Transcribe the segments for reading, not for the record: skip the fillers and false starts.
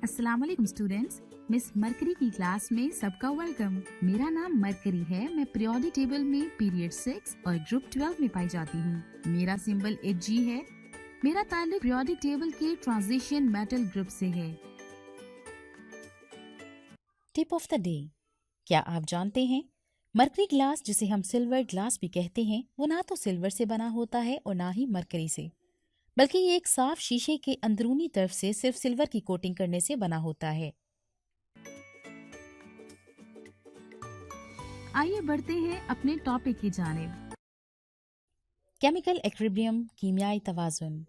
अस्सलाम वालेकुम students. Miss mercury की क्लास में सबका वेलकम। मेरा नाम मरकरी है। मैं पीरियोडिक टेबल में पीरियड 6 और ग्रुप 12 में पाई जाती हूँ। मेरा सिंबल Hg है। मेरा ताल्लुक पीरियोडिक टेबल के ट्रांजिशन मेटल ग्रुप से है। Tip of the day. क्या आप जानते हैं मरकरी ग्लास, जिसे हम सिल्वर ग्लास भी कहते हैं, वो ना तो सिल्वर से बना होता है और ना ही मरकरी से, बल्कि ये एक साफ शीशे के अंदरूनी तरफ से सिर्फ सिल्वर की कोटिंग करने से बना होता है। आइए बढ़ते हैं अपने टॉपिक की जानिब। केमिकल एक्विलिब्रियम, कीमियाई तवाज़ुन,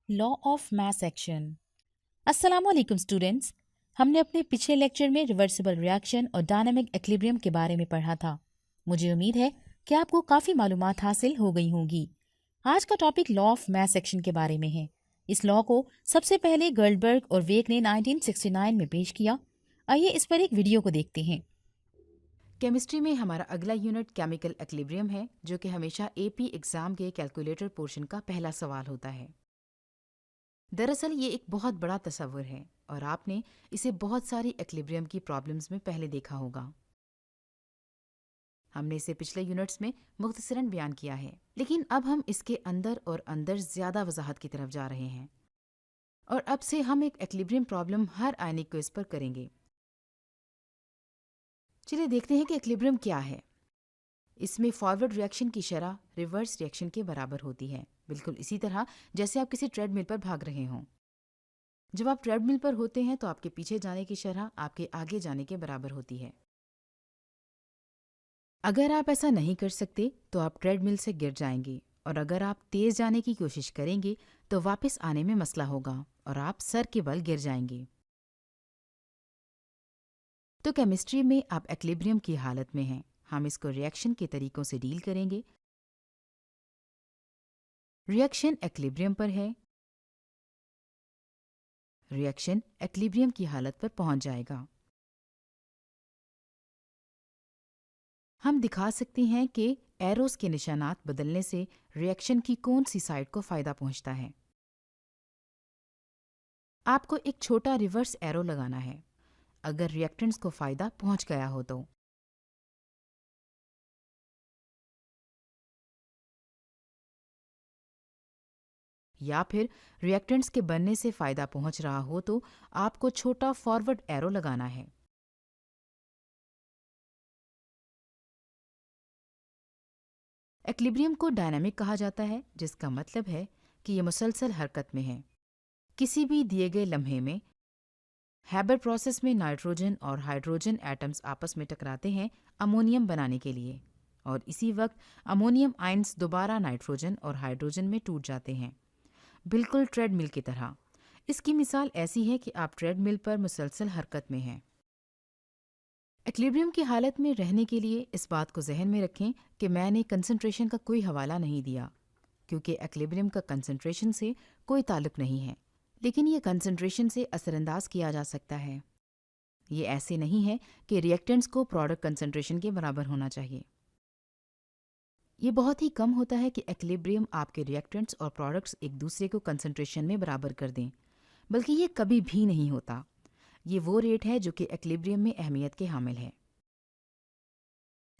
लॉ ऑफ मास एक्शन। अस्सलाम वालेकुम स्टूडेंट्स। हमने अपने पिछले लेक्चर में रिवर्सिबल रिएक्शन और डायनामिक एक्विलिब्रियम के बारे में पढ़ा था। मुझे उम्मीद है कि आपको काफ़ी मालूमात हासिल हो गई होंगी। आज का topic law of mass action के बारे में है। इस लॉ को सबसे पहले गर्लबर्ग और वेक ने 1969 में पेश किया। आइए इस पर एक वीडियो को देखते हैं। केमिस्ट्री में हमारा अगला यूनिट केमिकल एक्विलिब्रियम है, जो कि हमेशा एपी एग्जाम के कैलकुलेटर पोर्शन का पहला सवाल होता है। दरअसल ये एक बहुत बड़ा तस्वुर है और आपने इसे बहुत सारी एक्विलिब्रियम की प्रॉब्लम्स में पहले देखा होगा। हमने इसे पिछले यूनिट्स में मुख्तसरन बयान किया है, लेकिन अब हम इसके अंदर और अंदर ज्यादा वजाहत की तरफ जा रहे हैं और अब से हम एक एक्विलिब्रियम प्रॉब्लम हर आयनिक क्विज पर करेंगे। चलिए देखते हैं कि एक्विलिब्रियम क्या है। इसमें फॉरवर्ड रिएक्शन की शरह रिवर्स रिएक्शन के बराबर होती है, बिल्कुल इसी तरह जैसे आप किसी ट्रेडमिल पर भाग रहे हों। जब आप ट्रेडमिल पर होते हैं तो आपके पीछे जाने की शरह आपके आगे जाने के बराबर होती है। अगर आप ऐसा नहीं कर सकते तो आप ट्रेडमिल से गिर जाएंगे, और अगर आप तेज जाने की कोशिश करेंगे तो वापस आने में मसला होगा और आप सर के बल गिर जाएंगे। तो केमिस्ट्री में आप एक्विलिब्रियम की हालत में हैं। हम इसको रिएक्शन के तरीकों से डील करेंगे। रिएक्शन एक्विलिब्रियम पर है। रिएक्शन एक्विलिब्रियम की हालत पर पहुंच जाएगा। हम दिखा सकते हैं कि एरोस के निशानात बदलने से रिएक्शन की कौन सी साइड को फायदा पहुंचता है। आपको एक छोटा रिवर्स एरो लगाना है अगर रिएक्टेंट्स को फायदा पहुंच गया हो तो। या फिर रिएक्टेंट्स के बनने से फायदा पहुंच रहा हो तो आपको छोटा फॉरवर्ड एरो लगाना है। एक्विलिब्रियम को डायनामिक कहा जाता है, जिसका मतलब है कि ये मुसलसल हरकत में है। किसी भी दिए गए लम्हे में हैबर प्रोसेस में नाइट्रोजन और हाइड्रोजन एटम्स आपस में टकराते हैं अमोनियम बनाने के लिए, और इसी वक्त अमोनियम आयंस दोबारा नाइट्रोजन और हाइड्रोजन में टूट जाते हैं, बिल्कुल ट्रेडमिल की तरह। इसकी मिसाल ऐसी है कि आप ट्रेडमिल पर मुसलसल हरकत में हैं। एक्विलिब्रियम की हालत में रहने के लिए इस बात को जहन में रखें कि मैंने कंसंट्रेशन का कोई हवाला नहीं दिया, क्योंकि एक्विलिब्रियम का कंसंट्रेशन से कोई ताल्लुक नहीं है, लेकिन ये कंसंट्रेशन से असरअंदाज किया जा सकता है। ये ऐसे नहीं है कि रिएक्टेंट्स को प्रोडक्ट कंसंट्रेशन के बराबर होना चाहिए। ये बहुत ही कम होता है कि एक्विलिब्रियम आपके रिएक्टेंट्स और प्रोडक्ट्स एक दूसरे को कंसंट्रेशन में बराबर कर दें, बल्कि ये कभी भी नहीं होता। ये वो रेट है जो कि एक्विलिब्रियम में अहमियत के हामिल है।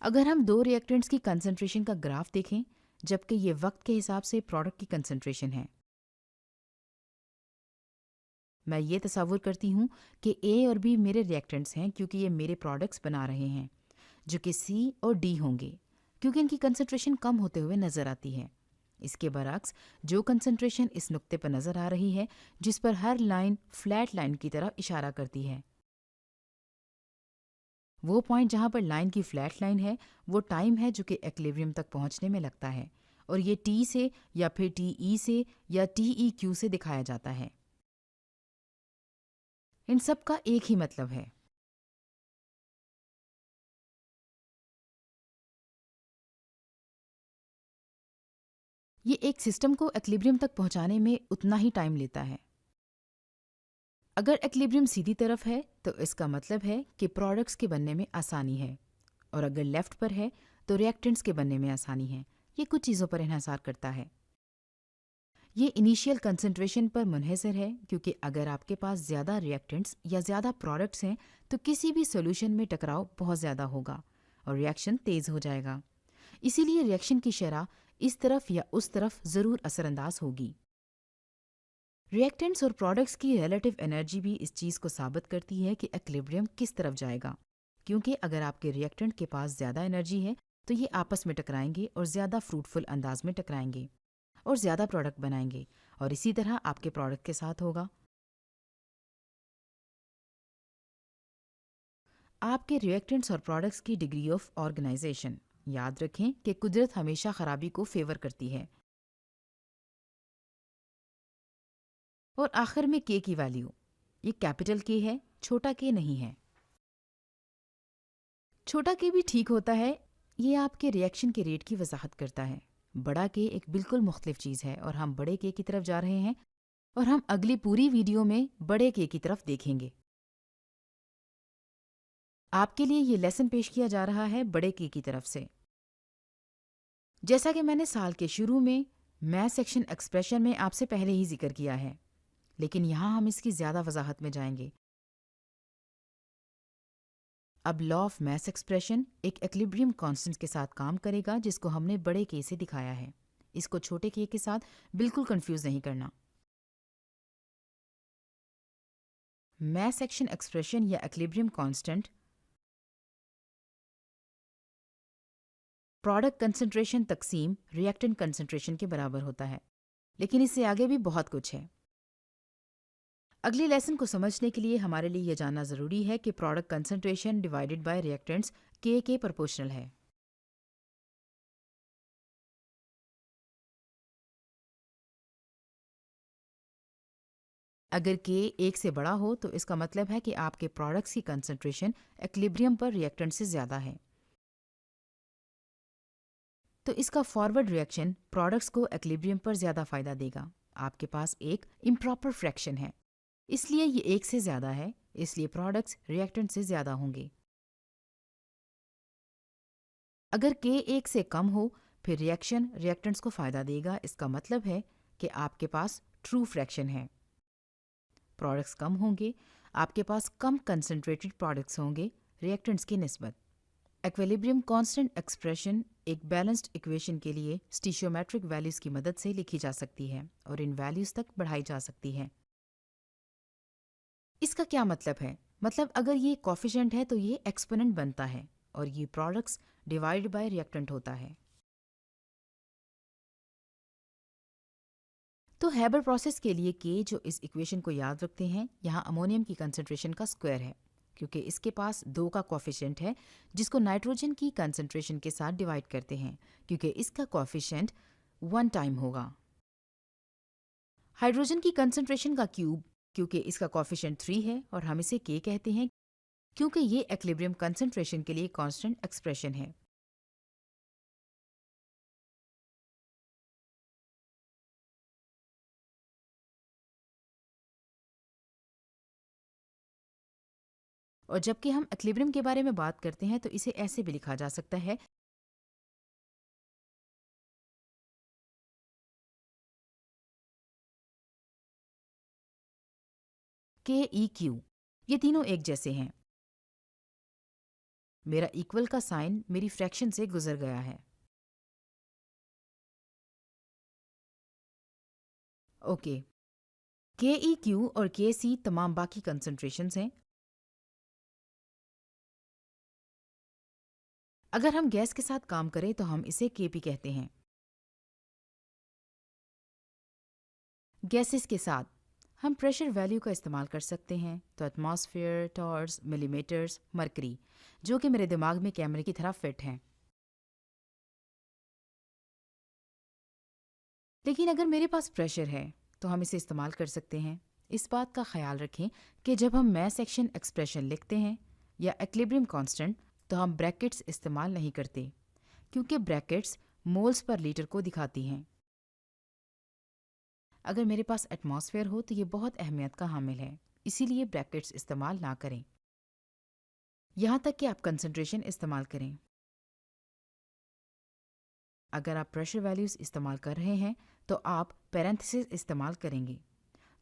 अगर हम दो रिएक्टेंट्स की कंसंट्रेशन का ग्राफ देखें, जबकि ये वक्त के हिसाब से प्रोडक्ट की कंसंट्रेशन है, मैं ये तस्वुर करती हूँ कि ए और बी मेरे रिएक्टेंट्स हैं, क्योंकि ये मेरे प्रोडक्ट्स बना रहे हैं, जो कि सी और डी होंगे, क्योंकि इनकी कंसंट्रेशन कम होते हुए नजर आती है। इसके बरक्स जो कंसंट्रेशन इस नुक्ते पर नजर आ रही है, जिस पर हर लाइन फ्लैट लाइन की तरफ इशारा करती है, वो पॉइंट जहां पर लाइन की फ्लैट लाइन है, वो टाइम है जो कि एक्विलिब्रियम तक पहुंचने में लगता है, और ये टी से या फिर टी ई से या टी ई क्यू से दिखाया जाता है। इन सब का एक ही मतलब है। ये एक सिस्टम को एक्विलिब्रियम तक पहुंचाने में उतना ही टाइम लेता है। अगर एक्विलिब्रियम सीधी तरफ है तो इसका मतलब है कि प्रोडक्ट्स के बनने में आसानी है, और अगर लेफ्ट पर है तो रिएक्टेंट्स के बनने में आसानी है। ये कुछ चीज़ों पर इन्हसार करता है। ये इनिशियल कंसंट्रेशन पर मुनहसर है, क्योंकि अगर आपके पास ज़्यादा रिएक्टेंट्स या ज़्यादा प्रोडक्ट्स हैं तो किसी भी सॉल्यूशन में टकराव बहुत ज़्यादा होगा और रिएक्शन तेज़ हो जाएगा। इसीलिए रिएक्शन की शरह इस तरफ या उस तरफ ज़रूर असरअंदाज होगी। रिएक्टेंट्स और प्रोडक्ट्स की रिलेटिव एनर्जी भी इस चीज़ को साबित करती है कि इक्विलिब्रियम किस तरफ जाएगा, क्योंकि अगर आपके रिएक्टेंट के पास ज़्यादा एनर्जी है तो ये आपस में टकराएंगे और ज़्यादा फ्रूटफुल अंदाज में टकराएंगे और ज़्यादा प्रोडक्ट बनाएंगे, और इसी तरह आपके प्रोडक्ट के साथ होगा। आपके रिएक्टेंट्स और प्रोडक्ट्स की डिग्री ऑफ ऑर्गेनाइजेशन। याद रखें कि कुदरत हमेशा खराबी को फेवर करती है। और आखिर में के की वैल्यू, ये कैपिटल के है, छोटा के नहीं है। छोटा के भी ठीक होता है, ये आपके रिएक्शन के रेट की वजाहत करता है। बड़ा के एक बिल्कुल मुख्तलिफ चीज़ है और हम बड़े के की तरफ जा रहे हैं और हम अगली पूरी वीडियो में बड़े के की तरफ देखेंगे। आपके लिए ये लेसन पेश किया जा रहा है बड़े के की तरफ से। जैसा कि मैंने साल के शुरू में मैथ सेक्शन एक्सप्रेशन में आपसे पहले ही जिक्र किया है, लेकिन यहाँ हम इसकी ज़्यादा वजाहत में जाएंगे। अब लॉ ऑफ मास एक्सप्रेशन एक इक्विलिब्रियम कांस्टेंट के साथ काम करेगा, जिसको हमने बड़े के से दिखाया है। इसको छोटे के साथ बिल्कुल कंफ्यूज नहीं करना। मास एक्शन एक्सप्रेशन या इक्विलिब्रियम कांस्टेंट प्रोडक्ट कंसंट्रेशन तकसीम रिएक्टेंट कंसंट्रेशन के बराबर होता है, लेकिन इससे आगे भी बहुत कुछ है। अगले लेसन को समझने के लिए हमारे लिए यह जानना ज़रूरी है कि product concentration divided by reactants के प्रोपोर्शनल है। अगर के एक से बड़ा हो तो इसका मतलब है कि आपके प्रोडक्ट्स की कंसंट्रेशन इक्विलिब्रियम पर रिएक्टेंट से ज़्यादा है। तो इसका फॉरवर्ड रिएक्शन प्रोडक्ट्स को इक्विलिब्रियम पर ज़्यादा फ़ायदा देगा। आपके पास एक इम्प्रॉपर फ्रैक्शन है, इसलिए ये एक से ज़्यादा है, इसलिए प्रोडक्ट्स रिएक्टेंट से ज़्यादा होंगे। अगर के एक से कम हो फिर रिएक्शन रिएक्टेंट्स को फ़ायदा देगा। इसका मतलब है कि आपके पास ट्रू फ्रैक्शन है। प्रोडक्ट्स कम होंगे, आपके पास कम कंसंट्रेटेड प्रोडक्ट्स होंगे रिएक्टेंट्स की निस्बत। इक्विलिब्रियम कांस्टेंट एक्सप्रेशन एक बैलेंस्ड इक्वेशन के लिए स्टीशियोमेट्रिक वैल्यूज़ की मदद से लिखी जा सकती है और इन वैल्यूज़ तक बढ़ाई जा सकती है। इसका क्या मतलब है? मतलब अगर ये कोफिशिएंट है तो ये एक्सपोनेंट बनता है और ये प्रोडक्ट्स डिवाइड बाय रिएक्टेंट होता है। तो हैबर प्रोसेस के लिए के जो इस इक्वेशन को याद रखते हैं, यहाँ अमोनियम की कंसंट्रेशन का स्क्वायर है, क्योंकि इसके पास 2 का कोफिशिएंट है जिसको नाइट्रोजन की कंसंट्रेशन के साथ डिवाइड करते हैं, क्योंकि इसका कोफिशिएंट 1 टाइम होगा। हाइड्रोजन की कंसंट्रेशन का क्यूब, क्योंकि इसका कोफिशिएंट 3 है और हम इसे के कहते हैं क्योंकि ये इक्विलिब्रियम कंसंट्रेशन के लिए कांस्टेंट एक्सप्रेशन है। और जबकि हम इक्विलिब्रियम के बारे में बात करते हैं तो इसे ऐसे भी लिखा जा सकता है के ई क्यू। ये तीनों एक जैसे हैं। मेरा इक्वल का साइन मेरी फ्रैक्शन से गुजर गया है। ओके, के ई क्यू और के सी तमाम बाकी कंसंट्रेशंस हैं। अगर हम गैस के साथ काम करें तो हम इसे केपी कहते हैं। गैसेस के साथ हम प्रेशर वैल्यू का इस्तेमाल कर सकते हैं, तो एटमॉस्फेयर, टॉर्स, मिलीमीटर्स, मरकरी, जो कि मेरे दिमाग में कैमरे की तरह फिट हैं। लेकिन अगर मेरे पास प्रेशर है तो हम इसे इस्तेमाल कर सकते हैं। इस बात का ख्याल रखें कि जब हम मास एक्शन एक्सप्रेशन लिखते हैं या इक्विलिब्रियम कांस्टेंट तो हम ब्रैकेट्स इस्तेमाल नहीं करते, क्योंकि ब्रैकेट्स मोल्स पर लीटर को दिखाती हैं। अगर मेरे पास एटमॉस्फेयर हो तो ये बहुत अहमियत का हामिल है, इसीलिए ब्रैकेट्स इस्तेमाल ना करें, यहाँ तक कि आप कंसंट्रेशन इस्तेमाल करें। अगर आप प्रेशर वैल्यूज़ इस्तेमाल कर रहे हैं तो आप पैरेंथेसिस इस्तेमाल करेंगे।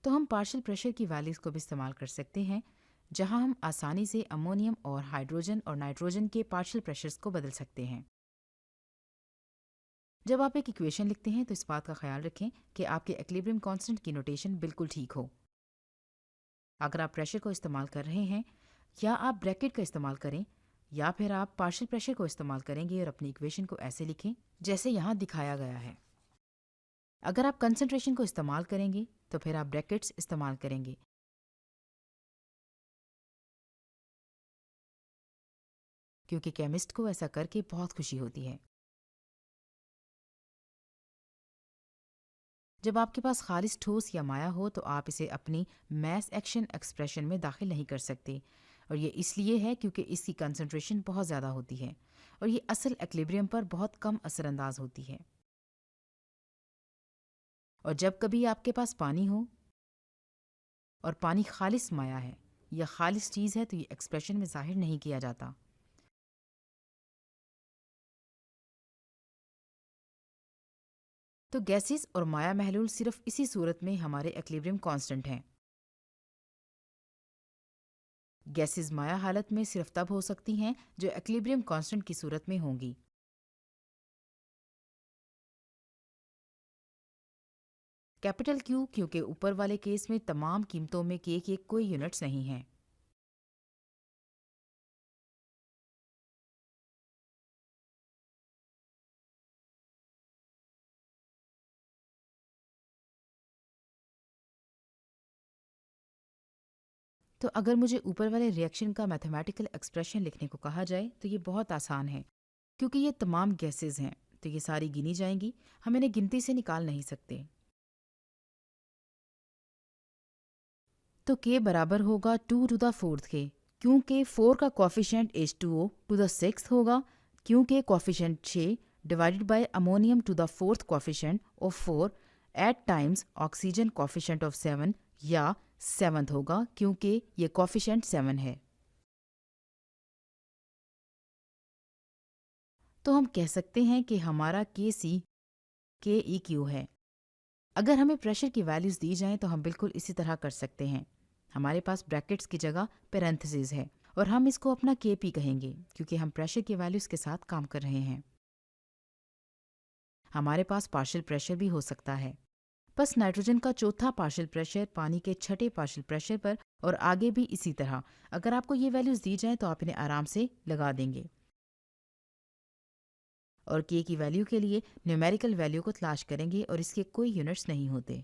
तो हम पार्शियल प्रेशर की वैल्यूज़ को भी इस्तेमाल कर सकते हैं, जहां हम आसानी से अमोनियम और हाइड्रोजन और नाइट्रोजन के पार्शियल प्रेशर्स को बदल सकते हैं। जब आप एक इक्वेशन लिखते हैं तो इस बात का ख्याल रखें कि आपके इक्विलिब्रियम कांस्टेंट की नोटेशन बिल्कुल ठीक हो। अगर आप प्रेशर को इस्तेमाल कर रहे हैं, या आप ब्रैकेट का इस्तेमाल करें, या फिर आप पार्शियल प्रेशर को इस्तेमाल करेंगे और अपनी इक्वेशन को ऐसे लिखें जैसे यहाँ दिखाया गया है। अगर आप कंसंट्रेशन को इस्तेमाल करेंगे तो फिर आप ब्रैकेट्स इस्तेमाल करेंगे। क्योंकि केमिस्ट को ऐसा करके बहुत खुशी होती है। जब आपके पास खालिस ठोस या माया हो तो आप इसे अपनी मैस एक्शन एक्सप्रेशन में दाखिल नहीं कर सकते, और ये इसलिए है क्योंकि इसकी कंसंट्रेशन बहुत ज़्यादा होती है और ये असल इक्विलिब्रियम पर बहुत कम असरअंदाज होती है। और जब कभी आपके पास पानी हो और पानी खालिस माया है या खालिस चीज़ है तो ये एक्सप्रेशन में जाहिर नहीं किया जाता। तो गैसेस और माया महलूल सिर्फ इसी सूरत में हमारे इक्विलिब्रियम कांस्टेंट हैं। गैसेस माया हालत में सिर्फ तब हो सकती हैं जो इक्विलिब्रियम कांस्टेंट की सूरत में होंगी। कैपिटल क्यू क्योंकि ऊपर वाले केस में तमाम कीमतों में के कोई यूनिट्स नहीं हैं। तो अगर मुझे ऊपर वाले रिएक्शन का मैथमेटिकल एक्सप्रेशन लिखने को कहा जाए तो ये बहुत आसान है, क्योंकि ये तमाम गैसेस हैं तो ये सारी गिनी जाएंगी, हम इन्हें गिनती से निकाल नहीं सकते। तो के बराबर होगा 2 टू द 4th के, क्योंकि 4 का coefficient H2O to the 6th होगा, क्योंकि coefficient 6 divided by ammonium to the 4th coefficient of 4 eight times oxygen coefficient of 7 या 7th होगा, क्योंकि ये कॉफिशेंट 7 है। तो हम कह सकते हैं कि हमारा KC KEQ है। अगर हमें प्रेशर की वैल्यूज़ दी जाएं तो हम बिल्कुल इसी तरह कर सकते हैं। हमारे पास ब्रैकेट्स की जगह पैरेंथेसिस है और हम इसको अपना KP कहेंगे क्योंकि हम प्रेशर की वैल्यूज़ के साथ काम कर रहे हैं। हमारे पास पार्शियल प्रेशर भी हो सकता है। बस नाइट्रोजन का चौथा पार्शियल प्रेशर पानी के छठे पार्शियल प्रेशर पर, और आगे भी इसी तरह। अगर आपको ये वैल्यूज़ दी जाएं तो आप इन्हें आराम से लगा देंगे और के की वैल्यू के लिए न्यूमेरिकल वैल्यू को तलाश करेंगे और इसके कोई यूनिट्स नहीं होते।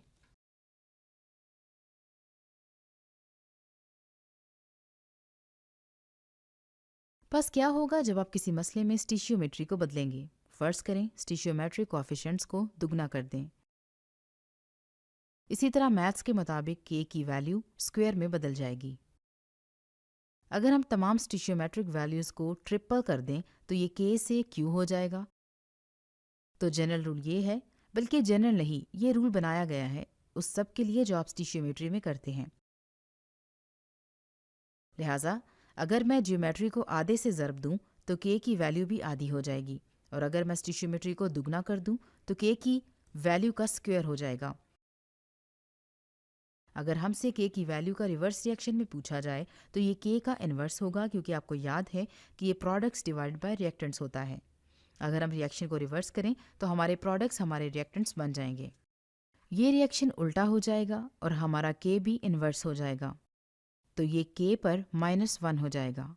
बस क्या होगा जब आप किसी मसले में स्टिशियोमेट्री को बदलेंगे। फर्ज करें स्टिशियोमेट्री कोएफिशिएंट्स को दुगना कर दें। इसी तरह मैथ्स के मुताबिक के की वैल्यू स्क्वायर में बदल जाएगी। अगर हम तमाम स्टिशियोमेट्रिक वैल्यूज़ को ट्रिपल कर दें तो ये के से क्यू हो जाएगा। तो जनरल रूल ये है, बल्कि जनरल नहीं, ये रूल बनाया गया है उस सब के लिए जो आप स्टिशियोमेट्री में करते हैं। लिहाजा अगर मैं ज्योमेट्री को आधे से ज़रब दूं तो के की वैल्यू भी आधी हो जाएगी, और अगर मैं स्टिशियोमेट्री को दुगना कर दूं तो के की वैल्यू का स्क्वायर हो जाएगा। अगर हमसे के की वैल्यू का रिवर्स रिएक्शन में पूछा जाए तो ये के का इन्वर्स होगा, क्योंकि आपको याद है कि ये प्रोडक्ट्स डिवाइडेड बाय रिएक्टेंट्स होता है। अगर हम रिएक्शन को रिवर्स करें तो हमारे प्रोडक्ट्स हमारे रिएक्टेंट्स बन जाएंगे। ये रिएक्शन उल्टा हो जाएगा और हमारा के भी इन्वर्स हो जाएगा, तो ये के पर -1 हो जाएगा।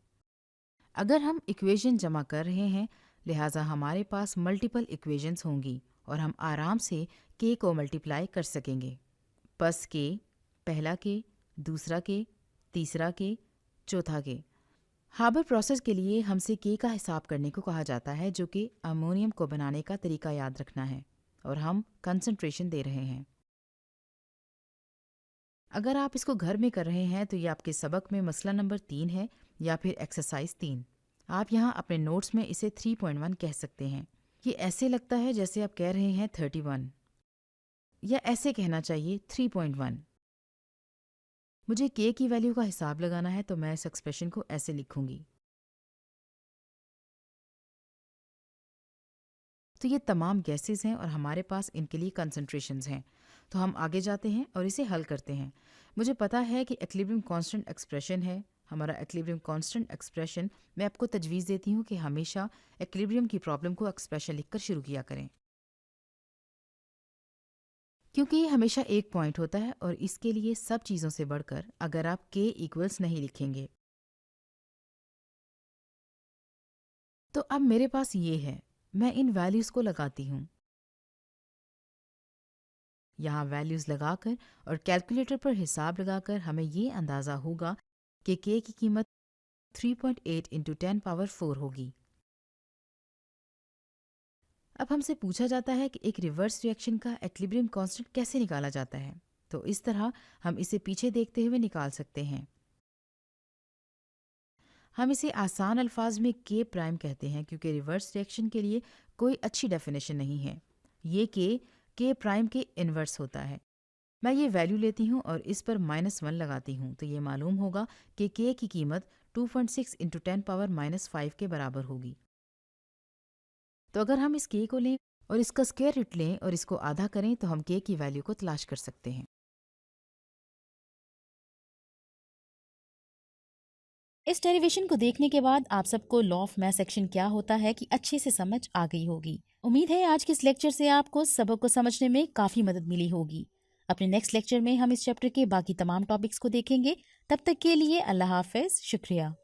अगर हम इक्वेशन जमा कर रहे हैं, लिहाजा हमारे पास मल्टीपल इक्वेशंस होंगी और हम आराम से के को मल्टीप्लाई कर सकेंगे। बस के, पहला के, दूसरा के, तीसरा के, चौथा के। हाबर प्रोसेस के लिए हमसे के का हिसाब करने को कहा जाता है, जो कि अमोनियम को बनाने का तरीका याद रखना है, और हम कंसंट्रेशन दे रहे हैं। अगर आप इसको घर में कर रहे हैं तो ये आपके सबक में मसला नंबर 3 है या फिर एक्सरसाइज 3। आप यहाँ अपने नोट्स में इसे 3.1 कह सकते हैं। ये ऐसे लगता है जैसे आप कह रहे हैं 31, या ऐसे कहना चाहिए 3.1। मुझे के की वैल्यू का हिसाब लगाना है तो मैं इस एक्सप्रेशन को ऐसे लिखूंगी। तो ये तमाम गैसेस हैं और हमारे पास इनके लिए कंसंट्रेशंस हैं। तो हम आगे जाते हैं और इसे हल करते हैं। मुझे पता है कि एक्विलिब्रियम कांस्टेंट एक्सप्रेशन है। हमारा एक्विलिब्रियम कांस्टेंट एक्सप्रेशन, मैं आपको तजवीज़ देती हूँ कि हमेशा एक्विलिब्रियम की प्रॉब्लम को एक्सप्रेशन लिखकर शुरू किया करें, क्योंकि ये हमेशा एक पॉइंट होता है और इसके लिए सब चीज़ों से बढ़कर अगर आप k इक्वल्स नहीं लिखेंगे। तो अब मेरे पास ये है, मैं इन वैल्यूज़ को लगाती हूँ। यहाँ वैल्यूज़ लगाकर और कैलकुलेटर पर हिसाब लगाकर हमें ये अंदाज़ा होगा कि k की कीमत 3.8 इंटू 10 पावर 4 होगी। अब हमसे पूछा जाता है कि एक रिवर्स रिएक्शन का एक्विलिब्रियम कांस्टेंट कैसे निकाला जाता है। तो इस तरह हम इसे पीछे देखते हुए निकाल सकते हैं। हम इसे आसान अल्फाज में k प्राइम कहते हैं क्योंकि रिवर्स रिएक्शन के लिए कोई अच्छी डेफिनेशन नहीं है। ये k प्राइम के इन्वर्स होता है। मैं ये वैल्यू लेती हूँ और इस पर -1 लगाती हूँ तो ये मालूम होगा कि k की कीमत 2.6 इंटू 10 पावर -5 के बराबर होगी। तो अगर हम इस k को लें और इसका स्क्वायर रूट लें और इसको आधा करें तो हम k की वैल्यू को तलाश कर सकते हैं। इस डेरिवेशन को देखने के बाद आप सबको लॉ ऑफ मैस एक्शन क्या होता है कि अच्छे से समझ आ गई होगी। उम्मीद है आज के इस लेक्चर से आपको सबक को समझने में काफी मदद मिली होगी। अपने नेक्स्ट लेक्चर में हम इस चैप्टर के बाकी तमाम टॉपिक्स को देखेंगे। तब तक के लिए अल्लाह हाफिज, शुक्रिया।